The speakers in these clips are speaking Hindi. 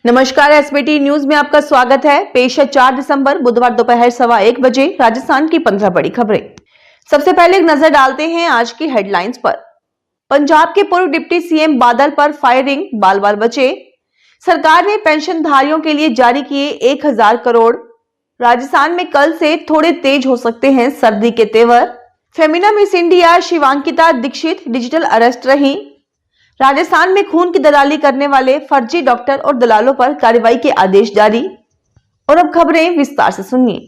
नमस्कार, एसबीटी न्यूज में आपका स्वागत है। पेश है 4 दिसंबर बुधवार दोपहर 1:15 बजे राजस्थान की 15 बड़ी खबरें। सबसे पहले एक नजर डालते हैं आज की हेडलाइंस पर। पंजाब के पूर्व डिप्टी सीएम बादल पर फायरिंग, बाल बाल बचे। सरकार ने पेंशनधारियों के लिए जारी किए 1000 करोड़। राजस्थान में कल से थोड़े तेज हो सकते हैं सर्दी के तेवर। Femina Miss India Shivankita Dixit digital arrest रही। राजस्थान में खून की दलाली करने वाले फर्जी डॉक्टर और दलालों पर कार्रवाई के आदेश जारी। और अब खबरें विस्तार से सुनिए।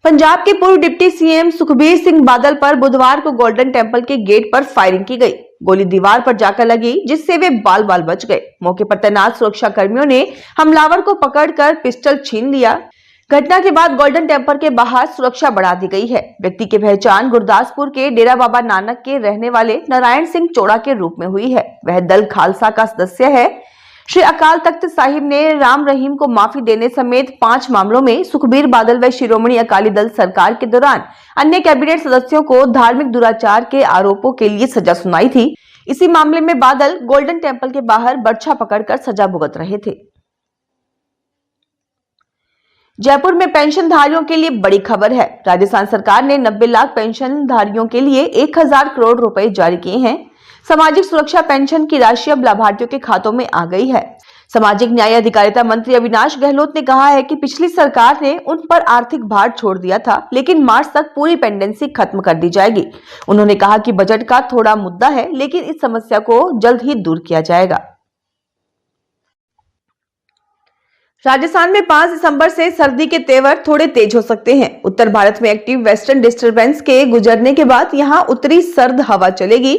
पंजाब के पूर्व डिप्टी सीएम सुखबीर सिंह बादल पर बुधवार को गोल्डन टेंपल के गेट पर फायरिंग की गई। गोली दीवार पर जाकर लगी, जिससे वे बाल बाल बच गए। मौके पर तैनात सुरक्षा कर्मियों ने हमलावर को पकड़कर पिस्टल छीन लिया। घटना के बाद गोल्डन टेंपल के बाहर सुरक्षा बढ़ा दी गई है। व्यक्ति की पहचान गुरदासपुर के डेरा बाबा नानक के रहने वाले नारायण सिंह चोड़ा के रूप में हुई है। वह दल खालसा का सदस्य है। श्री अकाल तख्त साहिब ने राम रहीम को माफी देने समेत 5 मामलों में सुखबीर बादल व शिरोमणि अकाली दल सरकार के दौरान अन्य कैबिनेट सदस्यों को धार्मिक दुराचार के आरोपों के लिए सजा सुनाई थी। इसी मामले में बादल गोल्डन टेंपल के बाहर बर्छा पकड़कर सजा भुगत रहे थे। जयपुर में पेंशनधारियों के लिए बड़ी खबर है। राजस्थान सरकार ने 90 लाख पेंशनधारियों के लिए 1000 करोड़ रुपए जारी किए हैं। सामाजिक सुरक्षा पेंशन की राशि अब लाभार्थियों के खातों में आ गई है। सामाजिक न्याय अधिकारिता मंत्री अविनाश गहलोत ने कहा है कि पिछली सरकार ने उन पर आर्थिक भार छोड़ दिया था, लेकिन मार्च तक पूरी पेंडेंसी खत्म कर दी जाएगी। उन्होंने कहा कि बजट का थोड़ा मुद्दा है, लेकिन इस समस्या को जल्द ही दूर किया जाएगा। राजस्थान में 5 दिसंबर से सर्दी के तेवर थोड़े तेज हो सकते हैं। उत्तर भारत में एक्टिव वेस्टर्न डिस्टर्बेंस के गुजरने के बाद यहां उत्तरी सर्द हवा चलेगी।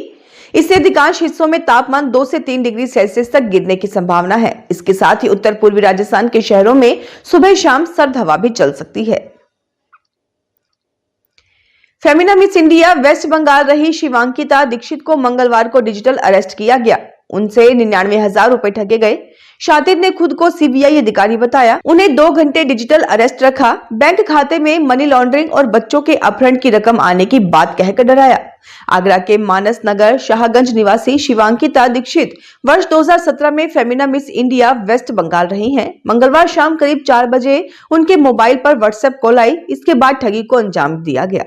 इससे अधिकांश हिस्सों में तापमान 2 से 3 डिग्री सेल्सियस तक गिरने की संभावना है। इसके साथ ही उत्तर पूर्वी राजस्थान के शहरों में सुबह शाम सर्द हवा भी चल सकती है। Femina Miss India West Bengal रही शिवांकिता दीक्षित को मंगलवार को डिजिटल अरेस्ट किया गया। उनसे 99,000 रुपए ठगे गए। शातिर ने खुद को सीबीआई अधिकारी बताया। उन्हें 2 घंटे डिजिटल अरेस्ट रखा। बैंक खाते में मनी लॉन्ड्रिंग और बच्चों के अपहरण की रकम आने की बात कहकर डराया। आगरा के मानस नगर शाहगंज निवासी शिवांकिता दीक्षित वर्ष 2017 में Femina Miss India West Bengal रही हैं। मंगलवार शाम करीब 4 बजे उनके मोबाइल पर व्हाट्सएप कॉल आई। इसके बाद ठगी को अंजाम दिया गया।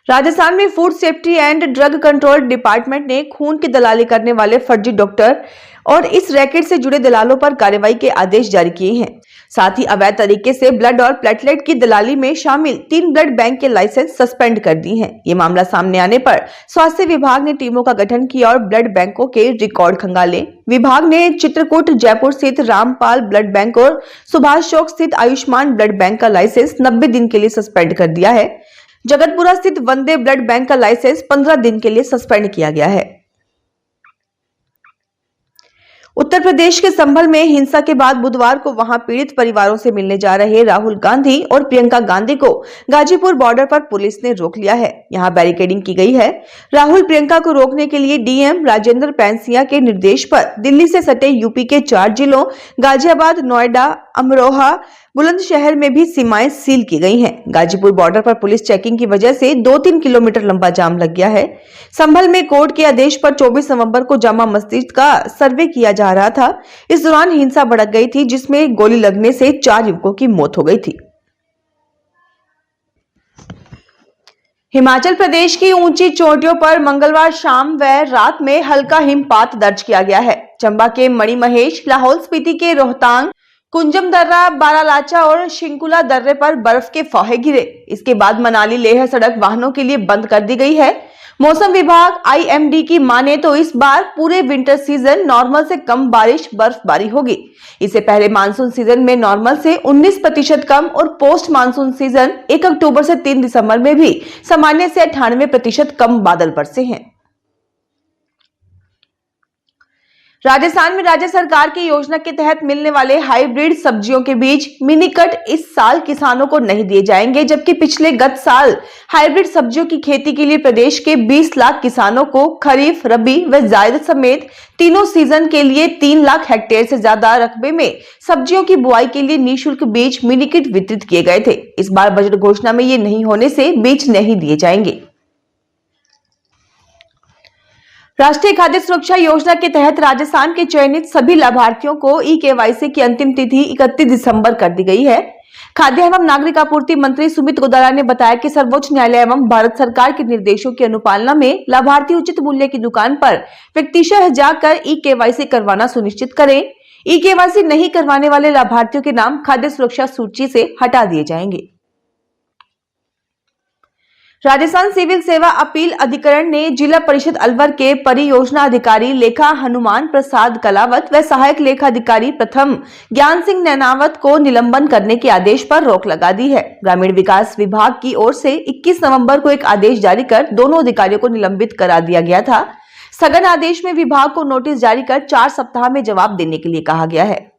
राजस्थान में food safety and drug control department ने खून की दलाली करने वाले फर्जी डॉक्टर और इस रैकेट से जुड़े दलालों पर कार्रवाई के आदेश जारी किए हैं। साथ ही अवैध तरीके से ब्लड और प्लेटलेट की दलाली में शामिल 3 ब्लड बैंक के लाइसेंस सस्पेंड कर दी हैं। ये मामला सामने आने पर स्वास्थ्य विभाग ने टीमों का गठन किया और ब्लड बैंकों के रिकॉर्ड खंगाले। विभाग ने चित्रकूट जयपुर स्थित रामपाल ब्लड बैंक और सुभाष चौक स्थित आयुष्मान ब्लड बैंक का लाइसेंस 90 दिन के लिए सस्पेंड कर दिया है। जगतपुरा स्थित वंदे ब्लड बैंक का लाइसेंस 15 दिन के लिए सस्पेंड किया गया है। उत्तर प्रदेश के संभल में हिंसा के बाद बुधवार को वहां पीड़ित परिवारों से मिलने जा रहे राहुल गांधी और प्रियंका गांधी को गाजीपुर बॉर्डर पर पुलिस ने रोक लिया है। यहां बैरिकेडिंग की गई है। राहुल प्रियंका को रोकने के लिए डीएम राजेंद्र पैंसिया के निर्देश पर दिल्ली से सटे यूपी के 4 जिलों गाजियाबाद, नोएडा, अमरोहा, बुलंदशहर में भी सीमाएं सील की गई हैं। गाजीपुर बॉर्डर पर पुलिस चेकिंग की वजह से 2-3 किलोमीटर लंबा जाम लग गया है। संभल में कोर्ट के आदेश पर 24 नवंबर को जामा मस्जिद का सर्वे किया जा रहा था। इस दौरान हिंसा भड़क गई थी, जिसमें गोली लगने से 4 युवकों की मौत हो गई थी। हिमाचल प्रदेश की ऊंची चोटियों पर मंगलवार शाम व रात में हल्का हिमपात दर्ज किया गया है। चंबा के मणिमहेश, लाहौल स्पीति के रोहतांग, कुंजम दर्रा, बारालाचा और शिंकुला दर्रे पर बर्फ के फाहे गिरे। इसके बाद मनाली लेह सड़क वाहनों के लिए बंद कर दी गई है। मौसम विभाग आईएमडी की माने तो इस बार पूरे विंटर सीजन नॉर्मल से कम बारिश बर्फबारी होगी। इससे पहले मानसून सीजन में नॉर्मल से 19% कम और पोस्ट मानसून सीजन 1 अक्टूबर से 3 दिसंबर में भी सामान्य से 98% कम बादल बरसे हैं। राजस्थान में राज्य सरकार की योजना के तहत मिलने वाले हाइब्रिड सब्जियों के बीज मिनी कट इस साल किसानों को नहीं दिए जाएंगे, जबकि पिछले गत साल हाइब्रिड सब्जियों की खेती के लिए प्रदेश के 20 लाख किसानों को खरीफ, रबी व जायद समेत तीनों सीजन के लिए 3 लाख हेक्टेयर से ज्यादा रकबे में सब्जियों की बुआई के लिए निःशुल्क बीज मिनी किट वितरित किए गए थे। इस बार बजट घोषणा में ये नहीं होने से बीज नहीं दिए जाएंगे। राष्ट्रीय खाद्य सुरक्षा योजना के तहत राजस्थान के चयनित सभी लाभार्थियों को ई-केवाईसी की अंतिम तिथि 31 दिसंबर कर दी गई है। खाद्य एवं नागरिक आपूर्ति मंत्री सुमित गोदारा ने बताया कि सर्वोच्च न्यायालय एवं भारत सरकार के निर्देशों की अनुपालना में लाभार्थी उचित मूल्य की दुकान पर व्यक्तिशः जाकर ई-केवाईसी करवाना सुनिश्चित करें। ई-केवाईसी नहीं करवाने वाले लाभार्थियों के नाम खाद्य सुरक्षा सूची से हटा दिए जाएंगे। राजस्थान सिविल सेवा अपील अधिकरण ने जिला परिषद अलवर के परियोजना अधिकारी लेखा हनुमान प्रसाद कलावत व सहायक लेखा अधिकारी प्रथम ज्ञान सिंह नैनावत को निलंबन करने के आदेश पर रोक लगा दी है। ग्रामीण विकास विभाग की ओर से 21 नवंबर को एक आदेश जारी कर दोनों अधिकारियों को निलंबित करा दिया गया था। स्थगन आदेश में विभाग को नोटिस जारी कर 4 सप्ताह में जवाब देने के लिए कहा गया है।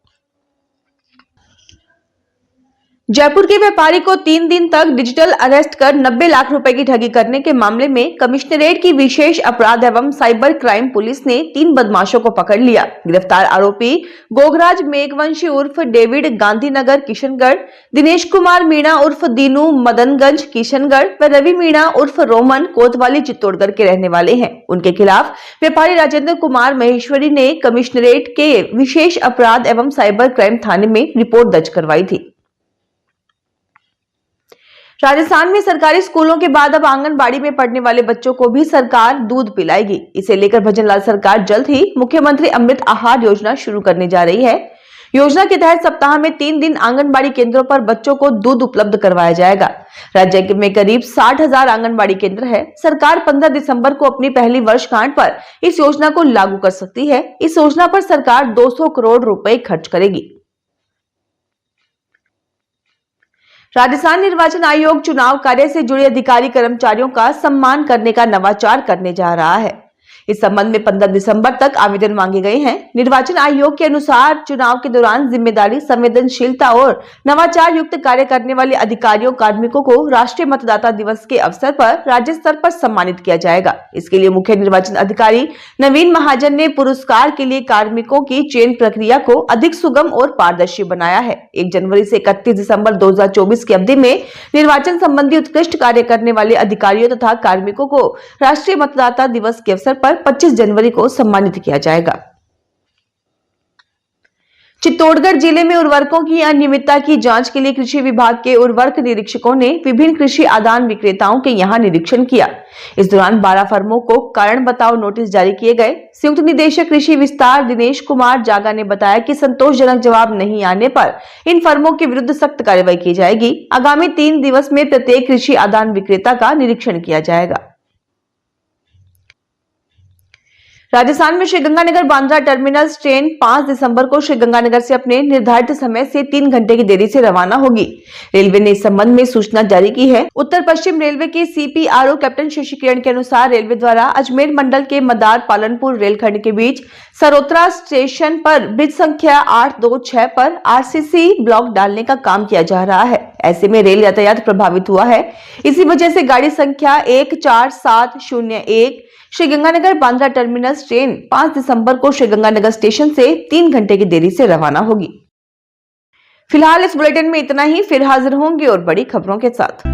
जयपुर के व्यापारी को 3 दिन तक डिजिटल अरेस्ट कर 90 लाख रुपए की ठगी करने के मामले में कमिश्नरेट की विशेष अपराध एवं साइबर क्राइम पुलिस ने 3 बदमाशों को पकड़ लिया। गिरफ्तार आरोपी गोगराज मेघवंशी उर्फ डेविड गांधीनगर किशनगढ़, दिनेश कुमार मीणा उर्फ दीनू मदनगंज किशनगढ़ व रवि मीणा उर्फ रोमन कोतवाली चित्तौड़गढ़ के रहने वाले हैं। उनके खिलाफ व्यापारी राजेंद्र कुमार महेश्वरी ने कमिश्नरेट के विशेष अपराध एवं साइबर क्राइम थाने में रिपोर्ट दर्ज करवाई थी। राजस्थान में सरकारी स्कूलों के बाद अब आंगनबाड़ी में पढ़ने वाले बच्चों को भी सरकार दूध पिलाएगी। इसे लेकर भजनलाल सरकार जल्द ही मुख्यमंत्री अमृत आहार योजना शुरू करने जा रही है। योजना के तहत सप्ताह में 3 दिन आंगनबाड़ी केंद्रों पर बच्चों को दूध उपलब्ध करवाया जाएगा। राज्य में करीब 60,000 आंगनबाड़ी केंद्र है। सरकार 15 दिसंबर को अपनी पहली वर्षगांठ पर इस योजना को लागू कर सकती है। इस योजना पर सरकार 200 करोड़ रुपए खर्च करेगी। राजस्थान निर्वाचन आयोग चुनाव कार्य से जुड़े अधिकारी कर्मचारियों का सम्मान करने का नवाचार करने जा रहा है। इस संबंध में 15 दिसंबर तक आवेदन मांगे गए हैं। निर्वाचन आयोग के अनुसार चुनाव के दौरान जिम्मेदारी, संवेदनशीलता और नवाचार युक्त कार्य करने वाले अधिकारियों कार्मिकों को राष्ट्रीय मतदाता दिवस के अवसर पर राज्य स्तर पर सम्मानित किया जाएगा। इसके लिए मुख्य निर्वाचन अधिकारी नवीन महाजन ने पुरस्कार के लिए कार्मिकों की चयन प्रक्रिया को अधिक सुगम और पारदर्शी बनाया है। 1 जनवरी से 31 दिसंबर 2024 की अवधि में निर्वाचन संबंधी उत्कृष्ट कार्य करने वाले अधिकारियों तथा कार्मिकों को राष्ट्रीय मतदाता दिवस के अवसर पर 25 जनवरी को सम्मानित किया जाएगा। चित्तौड़गढ़ जिले में उर्वरकों की अनियमितता की जांच के लिए कृषि विभाग के उर्वरक निरीक्षकों ने विभिन्न कृषि आदान विक्रेताओं के यहां निरीक्षण किया। इस दौरान 12 फर्मों को कारण बताओ नोटिस जारी किए गए। संयुक्त निदेशक कृषि विस्तार दिनेश कुमार जागा ने बताया कि संतोषजनक जवाब नहीं आने पर इन फर्मों के विरुद्ध सख्त कार्रवाई की जाएगी। आगामी 3 दिवस में प्रत्येक कृषि आदान विक्रेता का निरीक्षण किया जाएगा। राजस्थान में श्रीगंगानगर बांद्रा टर्मिनल्स ट्रेन 5 दिसंबर को श्रीगंगानगर से अपने निर्धारित समय से 3 घंटे की देरी से रवाना होगी। रेलवे ने इस संबंध में सूचना जारी की है। उत्तर पश्चिम रेलवे के CPRO कैप्टन शशि किरण के अनुसार रेलवे द्वारा अजमेर मंडल के मदार पालनपुर रेलखंड के बीच सरोत्रा स्टेशन पर ब्रिज संख्या 826 पर RCC ब्लॉक डालने का काम किया जा रहा है। ऐसे में रेल यातायात प्रभावित हुआ है। इसी वजह से गाड़ी संख्या 14701 श्रीगंगानगर बांद्रा टर्मिनल्स ट्रेन 5 दिसंबर को श्रीगंगानगर स्टेशन से 3 घंटे की देरी से रवाना होगी। फिलहाल इस बुलेटिन में इतना ही। फिर हाजिर होंगे और बड़ी खबरों के साथ।